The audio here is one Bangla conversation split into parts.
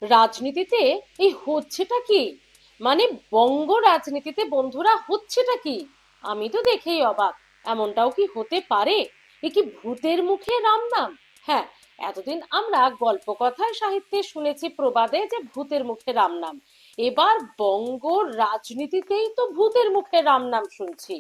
রাজনীতিতে এই হচ্ছেটা কি? মানে বঙ্গ রাজনীতিতে বন্ধুরা হচ্ছেটা কি? আমি তো দেখেই অবাক। এমনটাও কি হতে পারে? এ কি ভূতের মুখে রাম নাম? হ্যাঁ, এতদিন আমরা গল্প কথায় সাহিত্যে শুনেছি প্রবাদে যে ভূতের মুখে রাম নাম। এবার বঙ্গ রাজনীতিতেই তো ভূতের মুখে রাম নাম শুনছি।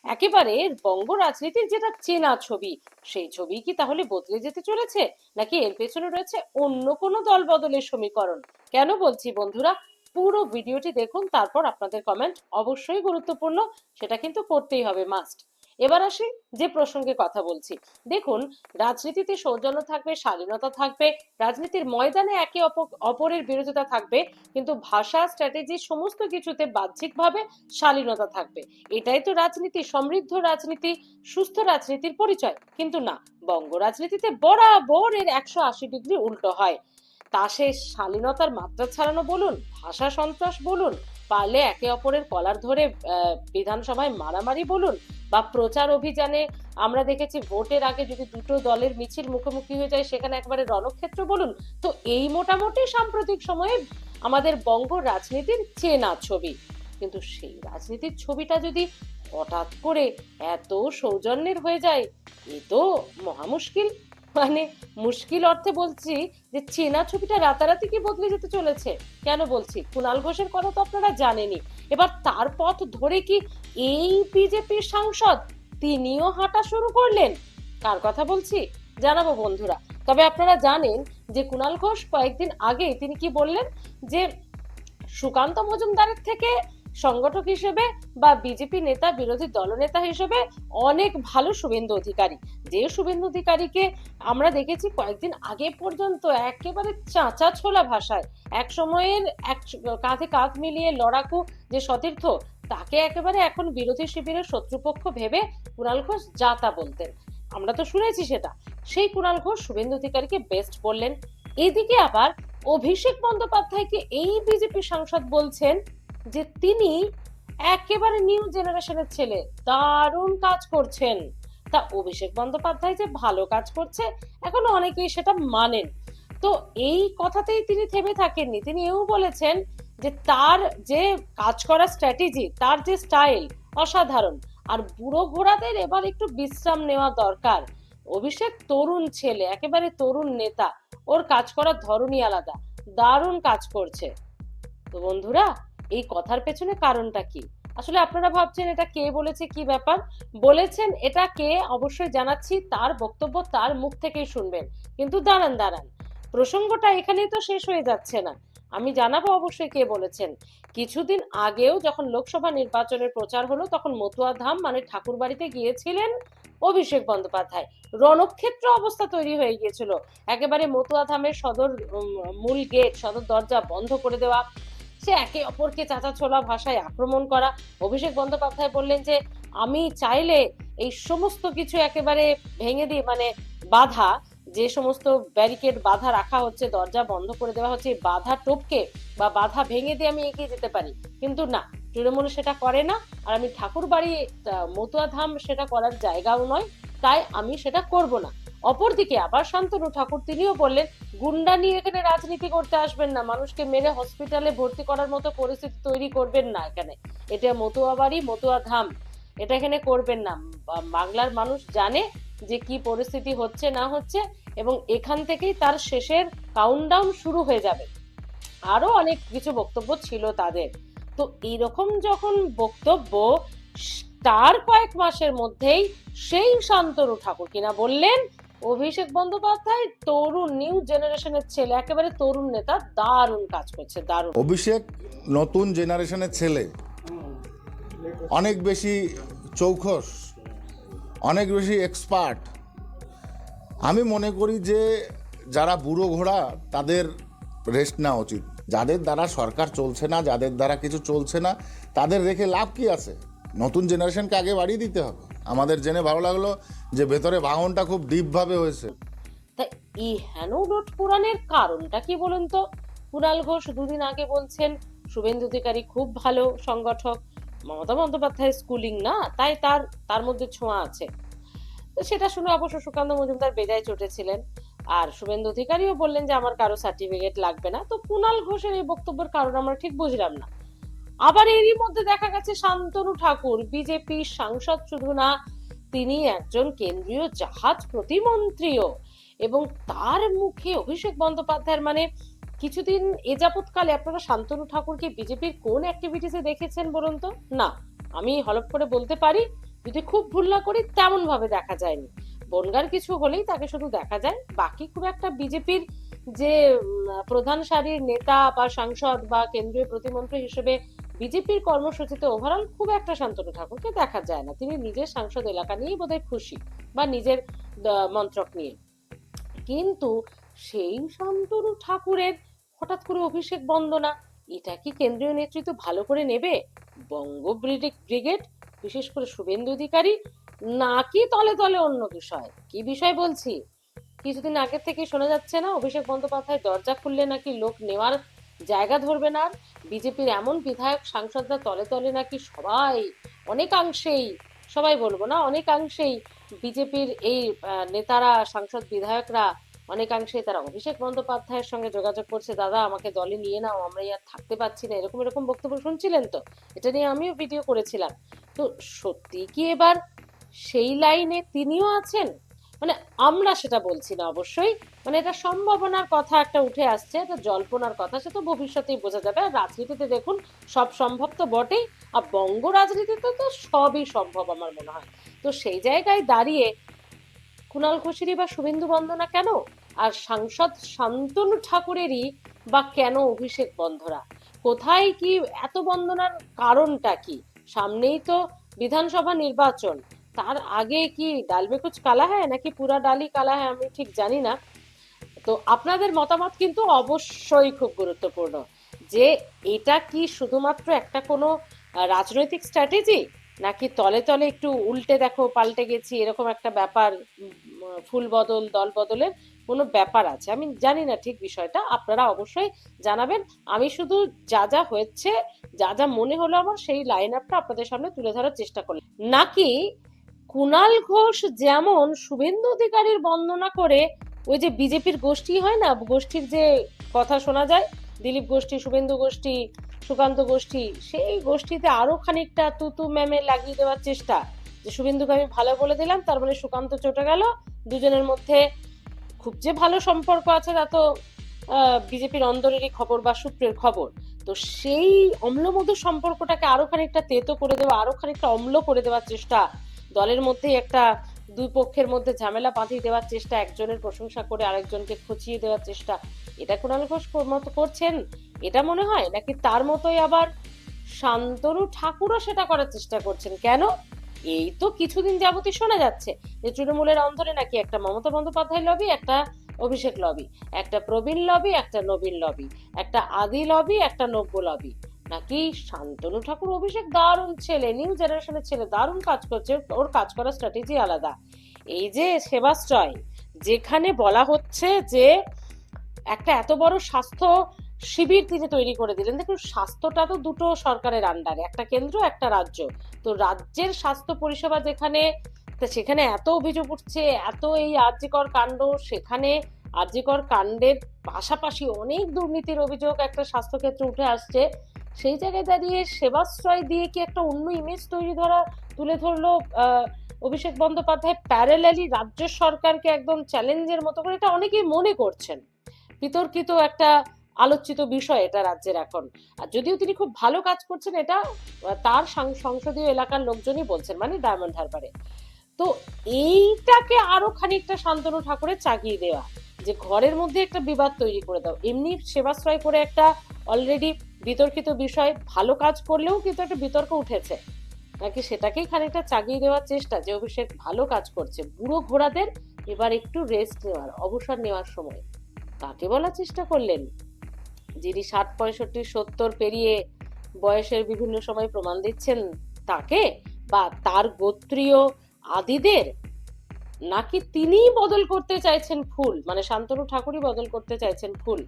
একেবারে বঙ্গ রাজনীতির যেটা চেনা ছবি, সেই ছবি কি তাহলে বদলে যেতে চলেছে, নাকি এর পেছনে রয়েছে অন্য কোনো দল বদলের সমীকরণ? কেন বলছি বন্ধুরা, পুরো ভিডিওটি দেখুন, তারপর আপনাদের কমেন্ট অবশ্যই গুরুত্বপূর্ণ, সেটা কিন্তু করতেই হবে, মাস্ট। এবার আসি যে প্রসঙ্গে কথা বলছি। দেখুন, রাজনীতিতে সৌজন্য থাকবে, শালীনতা থাকবে, রাজনীতির ময়দানে একে অপরের বিরোধিতা থাকবে, কিন্তু ভাষা, স্ট্র্যাটেজি সমস্ত কিছুতে বাহ্যিকভাবে শালীনতা থাকবে। এটাই তো রাজনীতি, সমৃদ্ধ রাজনীতি, সুস্থ রাজনীতির পরিচয়। কিন্তু না, বঙ্গ রাজনীতিতে বরাবর এর 180 ডিগ্রি উল্টো হয়। তা সে শালীনতার মাত্রা ছাড়ানো বলুন, ভাষা সন্ত্রাস বলুন, পারলে একে অপরের কলার ধরে বিধানসভায় মারামারি বলুন, বা প্রচার অভিযানে আমরা দেখেছি ভোটের আগে যদি দুটো দলের মিছিল মুখোমুখি হয়ে যায় সেখানে একবারে রণক্ষেত্র বলুন। তো এই মোটামুটি সাম্প্রতিক সময়ে আমাদের বঙ্গ রাজনীতির চেনা ছবি। কিন্তু সেই রাজনীতির ছবিটা যদি হঠাৎ করে এত সৌজন্যের হয়ে যায়, এ তো মহা মুশকিল। মানে মুশকিল অর্থে বলছি যে চেনা ছবিটা রাতারাতি কি বদলে যেতে চলেছে। কেন বলছি, কুণাল ঘোষের কথা তো আপনারা জানেনই। এবার তার পথ ধরে কি এই বিজেপির সাংসদ তিনিও হাঁটা শুরু করলেন? কার কথা বলছি জানাবো বন্ধুরা। তবে আপনারা জানেন যে কুণাল ঘোষ কয়েকদিন আগে তিনি কি বললেন, যে সুকান্ত মজুমদারের থেকে সংগঠক হিসেবে বা বিজেপি নেতা, বিরোধী দলনেতা হিসেবে অনেক ভালো শুভেন্দু অধিকারী। যে শুভেন্দু অধিকারীকে আমরা দেখেছি কয়েকদিন আগে পর্যন্ত একেবারে চাঁচা ছোলা ভাষায়, এক সময়ের এক কাঁধে কাঁধ মিলিয়ে লড়াকু যে সতীর্থ, তাকে একেবারে এখন বিরোধী শিবিরের শত্রুপক্ষ ভেবে কুণাল ঘোষ যা তা বলতেন। আমরা তো শুনেছি সেটা। সেই কুণাল ঘোষ শুভেন্দু অধিকারীকে বেস্ট বললেন। এদিকে আবার অভিষেক বন্দ্যোপাধ্যায়কে এই বিজেপি সাংসদ বলছেন যে তিনি একেবারে নিউ জেনারেশনের ছেলে, দারুণ কাজ করছেন। তা অভিষেক বন্দ্যোপাধ্যায় যে ভালো কাজ করছে এখন অনেকেই সেটা মানেন। তো এই কথাতেই তিনি থেমে থাকেননি, তিনি এও বলেছেন যে তার যে কাজ করার স্ট্র্যাটেজি, তার যে স্টাইল অসাধারণ, আর বুড়ো ঘোড়াদের এবার একটু বিশ্রাম নেওয়া দরকার। অভিষেক তরুণ ছেলে, একেবারে তরুণ নেতা, ওর কাজ করার ধরনই আলাদা, দারুণ কাজ করছে। তো বন্ধুরা, এই কথার পেছনে কারণটা কি? আসলে আপনারা ভাবছেন এটা কে বলেছে, কি ব্যাপার বলেছেন, এটা কে অবশ্যই জানাচ্ছি, তার বক্তব্য তার মুখ থেকেই শুনবেন। কিন্তু দাঁড়ান দাঁড়ান, প্রসঙ্গটা এখানেই তো শেষ হয়ে যাচ্ছে না, আমি জানাবো অবশ্যই কে বলেছেন। কিছুদিন আগেও যখন লোকসভা নির্বাচনের প্রচার হলো তখন মতুয়া ধাম মানে ঠাকুর বাড়িতে গিয়েছিলেন অভিষেক বন্দ্যোপাধ্যায়। রণক্ষেত্র অবস্থা তৈরি হয়ে গিয়েছিল। একেবারে মতুয়া ধামের সদর মূল গেট, সদর দরজা বন্ধ করে দেওয়া, সে একে অপরকে চাচা ছোলা ভাষায় আক্রমণ করা। অভিষেক বন্দ্যোপাধ্যায় বললেন যে আমি চাইলে এই সমস্ত কিছু একেবারে ভেঙে দিয়ে, মানে বাধা, যে সমস্ত ব্যারিকেড বাধা রাখা হচ্ছে, দরজা বন্ধ করে দেওয়া হচ্ছে, বাধা টপকে বা বাধা ভেঙে দিয়ে আমি এগিয়ে যেতে পারি। কিন্তু না, তৃণমূল সেটা করে না। আর আমি ঠাকুর বাড়ি, মতুয়া ধাম সেটা করার জায়গাও নয়, তাই আমি সেটা করব না। অপরদিকে আবার শান্তনু ঠাকুর তিনিও বললেন, গুন্ডা নিয়ে এখানে রাজনীতি করতে আসবেন না, মানুষকে মেরে হসপিটালে ভর্তি করার মতো পরিস্থিতি তৈরি করবেন না এখানে। এটা মতুয়া বাড়ি, মতুয়া ধাম, এটা এখানে করবেন না। বাংলার মানুষ জানে যে কি পরিস্থিতি হচ্ছে না হচ্ছে, এবং এখান থেকেই তার শেষের কাউন্টডাউন শুরু হয়ে যাবে। আরো অনেক কিছু বক্তব্য ছিল তাদের। তো এইরকম যখন বক্তব্য, তার কয়েক মাসের মধ্যেই সেই শান্তনু ঠাকুর কিনা বললেন অভিষেক বন্দ্যোপাধ্যায় তরুণ নিউ জেনারেশনের ছেলে, একেবারে তরুণ নেতা, দারুণ কাজ করছে, দারুণ। অভিষেক নতুন জেনারেশনের ছেলে, অনেক বেশি চৌখস, অনেক বেশি এক্সপার্ট। আমি মনে করি যে যারা বুড়ো ঘোড়া তাদের রেস্ট নেওয়া উচিত। যাদের দ্বারা সরকার চলছে না, যাদের দ্বারা কিছু চলছে না, তাদের রেখে লাভ কি আছে? নতুন জেনারেশনকে আগে বাড়িয়ে দিতে হবে। আমাদের জেনে ভালো লাগলো যে ভেতরে ভাঙনটা খুব ডিপভাবে হয়েছে। তাই এই হেন উলট পুরাণের কারণটা কি বলুন তো? কুণাল ঘোষ দুদিন আগে বলছেন শুভেন্দু অধিকারী খুব ভালো সংগঠক, মমতা বন্দ্যোপাধ্যায় স্কুলিং না, তাই তার তার মধ্যে ছোঁয়া আছে। তো সেটা শুনে অবশ্য সুকান্ত মজুমদার বেজায় চটেছিলেন। আর শুভেন্দু অধিকারীও বললেন যে আমার কারো সার্টিফিকেট লাগবে না। তো কুণাল ঘোষের এই বক্তব্যের কারণ আমরা ঠিক বুঝলাম না। আবার এরই মধ্যে দেখা গেছে শান্তনু ঠাকুর বিজেপির সাংসদ শুধু না, তিনি একজন কেন্দ্রীয় জাহাজ প্রতিমন্ত্রীও, এবং তার মুখে অভিষেক বন্দ্যোপাধ্যায়ের মানে কিছুদিন এ যাবৎকালে আপনারা শান্তনু ঠাকুরকে বিজেপির কোন অ্যাক্টিভিটিসে দেখেছেন বলুন তো? না, আমি হলপ করে বলতে পারি, যদি খুব ভুল না করি তেমন ভাবে দেখা যায়নি। বনগার কিছু হলেই তাকে শুধু দেখা যায়, বাকি খুব একটা বিজেপির যে প্রধান সারির নেতা বা সাংসদ বা কেন্দ্রীয় প্রতিমন্ত্রী হিসেবে বিজেপির কর্মসূচিতে ওভারঅল খুব একটা শান্তনু ঠাকুরকে দেখা যায় না। তিনি নিজের সাংসদ এলাকা নিয়েই বোধহয় খুশি, বা নিজের মন্ত্রক নিয়ে। কিন্তু সেই শান্তনু ঠাকুরের হঠাৎ করে অভিষেক বন্দনা, এটা কি কেন্দ্রীয় নেতৃত্ব ভালো করে নেবে? বঙ্গ ব্রিগেড, বিশেষ করে শুভেন্দু অধিকারী, নাকি তলে তলে অন্য বিষয়? কি বিষয় বলছি? কিছুদিন আগে থেকে শোনা যাচ্ছে না অভিষেক বন্দ্যোপাধ্যায় দরজা খুললে নাকি লোক নেওয়ার জায়গা ধরবে না। বিজেপির এমন বিধায়ক সাংসদরা তলে তলে নাকি সবাই অনেকাংশেই, সবাই বলবো না, অনেকাংশেই বিজেপির এই নেতারা, সাংসদ, বিধায়করা অনেকাংশেই তারা অভিষেক বন্দ্যোপাধ্যায়ের সঙ্গে যোগাযোগ করছে, দাদা আমাকে দলে নিয়ে নাও, আমরা আর থাকতে পারছি না, এরকম এরকম বক্তব্য শুনছিলেন তো? এটা নিয়ে আমিও ভিডিও করেছিলাম। তো সত্যি কি এবার সেই লাইনে তিনিও আছেন? মানে আমরা সেটা বলছি না অবশ্যই, মানে এটা সম্ভাবনার কথা একটা উঠে আসছে, এটা জল্পনার কথা, সে তো ভবিষ্যতেই বোঝা যাবে। আর রাজনীতিতে দেখুন সব সম্ভব তো বটেই, আর বঙ্গ রাজনীতিতে তো সবই সম্ভব আমার মনে হয়। তো সেই জায়গায় দাঁড়িয়ে কুণাল ঘোষেরই বা শুভেন্দু বন্দনা কেন, আর সাংসদ শান্তনু ঠাকুরেরই বা কেন অভিষেক বন্ধরা? কোথায় কি এত বন্দনার কারণটা কি? সামনেই তো বিধানসভা নির্বাচন, তার আগে কি ডাল মে কুছ কালা হ্যায় নাকি পুরা ডালই কালা হ্যায় আমি ঠিক জানি না। তো আপনাদের মতামত কিন্তু অবশ্যই খুব গুরুত্বপূর্ণ, যে এটা কি শুধুমাত্র একটা কোনো রাজনৈতিক স্ট্র্যাটেজি, নাকি তলে তলে একটু উল্টে দেখো পাল্টে গেছি এরকম একটা ব্যাপার, ফুল বদল দল বদলের কোনো ব্যাপার আছে? আমি জানি না ঠিক বিষয়টা, আপনারা অবশ্যই জানাবেন। আমি শুধু যা যা হয়েছে, যা যা মনে হলো আমার, সেই লাইন আপটা আপনাদের সামনে তুলে ধরার চেষ্টা করলাম। নাকি কুণাল ঘোষ যেমন শুভেন্দু অধিকারীর বন্দনা করে ওই যে বিজেপির গোষ্ঠী হয় না, গোষ্ঠীর যে কথা শোনা যায়, দিলীপ গোষ্ঠী, শুভেন্দু গোষ্ঠী, সুকান্ত গোষ্ঠী, সেই গোষ্ঠীতে আরো খানিকটা তুতু ম্যামে লাগিয়ে দেওয়ার চেষ্টা, যে শুভেন্দুকে আমি ভালো বলে দিলাম তার মানে সুকান্ত চটে গেল, দুজনের মধ্যে খুব যে ভালো সম্পর্ক আছে তা তো বিজেপির অন্দরেরই খবর বা সূত্রের খবর। তো সেই অম্লমধু সম্পর্কটাকে আরো খানিকটা তেতো করে দেওয়া, আরো খানিকটা অম্ল করে দেওয়ার চেষ্টা, দলের মধ্যে একটা দুই পক্ষের মধ্যে ঝামেলা বাঁধিয়ে দেওয়ার চেষ্টা, একজনের প্রশংসা করে আরেকজনকে খচিয়ে দেওয়ার চেষ্টা, এটা কুণাল ঘোষ মতো করছেন এটা মনে হয়? নাকি তার মতোই আবার শান্তনু ঠাকুরও সেটা করার চেষ্টা করছেন? কেন? এই তো কিছুদিন যাবতই শোনা যাচ্ছে যে তৃণমূলের অন্তরে নাকি একটা মমতা বন্দ্যোপাধ্যায় লবি, একটা অভিষেক লবি, একটা প্রবীণ লবি, একটা নবীন লবি, একটা আদি লবি, একটা নব্য লবি। নাকি শান্তনু ঠাকুর অভিষেক দারুণ ছেলে, নিউ জেনারেশনের ছেলে, দারুণ কাজ করছে, ওর কাজ করার স্ট্র্যাটেজি আলাদা। এই যে সেবাশ্রয়, যেখানে বলা হচ্ছে যে একটা এত বড় স্বাস্থ্য শিবির তিনি তৈরি করে দিলেন। দেখুন স্বাস্থ্যটা তো দুটো সরকারের আন্ডারে, একটা কেন্দ্র একটা রাজ্য। তো রাজ্যের স্বাস্থ্য পরিষেবা যেখানে, সেখানে এত অভিযোগ উঠছে, এত এই আরজিকর কাণ্ড, সেখানে আরজিকর কাণ্ডের পাশাপাশি অনেক দুর্নীতির অভিযোগ একটা স্বাস্থ্যক্ষেত্রে উঠে আসছে, সেই জায়গায় দাঁড়িয়ে সেবাশ্রয় দিয়ে কি একটা অন্য ইমেজ তুলে ধরলো অভিষেক বন্দ্যোপাধ্যায়, প্যারালালি রাজ্য সরকারকে একদম চ্যালেঞ্জের মতো করে। এটা অনেকেই মনে করছেন বিতর্কিত একটা আলোচিত বিষয় এটা রাজ্যের এখন। আর যদিও তিনি খুব ভালো কাজ করছেন, এটা তার সংসদীয় এলাকার লোকজনই বলছেন, মানে ডায়মন্ড হারবারে। তো এইটাকে আরো খানিকটা শান্তনু ঠাকুরের চাগিয়ে দেওয়া, যে ঘরের মধ্যে একটা বিবাদ তৈরি করে দাও। এমনি সেবাশ্রয় করে একটা অলরেডি বিতর্কিত বিষয়, ভালো কাজ করলেও কিন্তু একটা বিতর্ক উঠেছে, নাকি সেটাকেই খানিকটা চাগিয়ে দেওয়ার চেষ্টা, যে অভিষেক ভালো কাজ করছে, বুড়ো ঘোড়াদের এবার একটু রেস্ট নেওয়ার, অবসর নেওয়ার সময়। কাকে বলার চেষ্টা করলেন? যিনি 60, 65, 70 পেরিয়ে বয়সের বিভিন্ন সময় প্রমাণ দিচ্ছেন তাকে, বা তার গোত্রীয় আদিদের? নাকি তিনিই বদল করতে চাইছেন ফুল, মানে শান্তনু ঠাকুরই বদল করতে চাইছেন ফুল?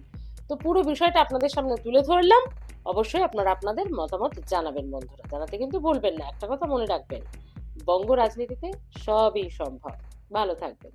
তো পুরো বিষয়টা আপনাদের সামনে তুলে ধরলাম। অবশ্যই আপনারা আপনাদের মতামত জানাবেন বন্ধুরা, জানাতে কিন্তু ভুলবেন না। একটা কথা মনে রাখবেন, বঙ্গ রাজনীতিতে সবই সম্ভব। ভালো থাকবেন।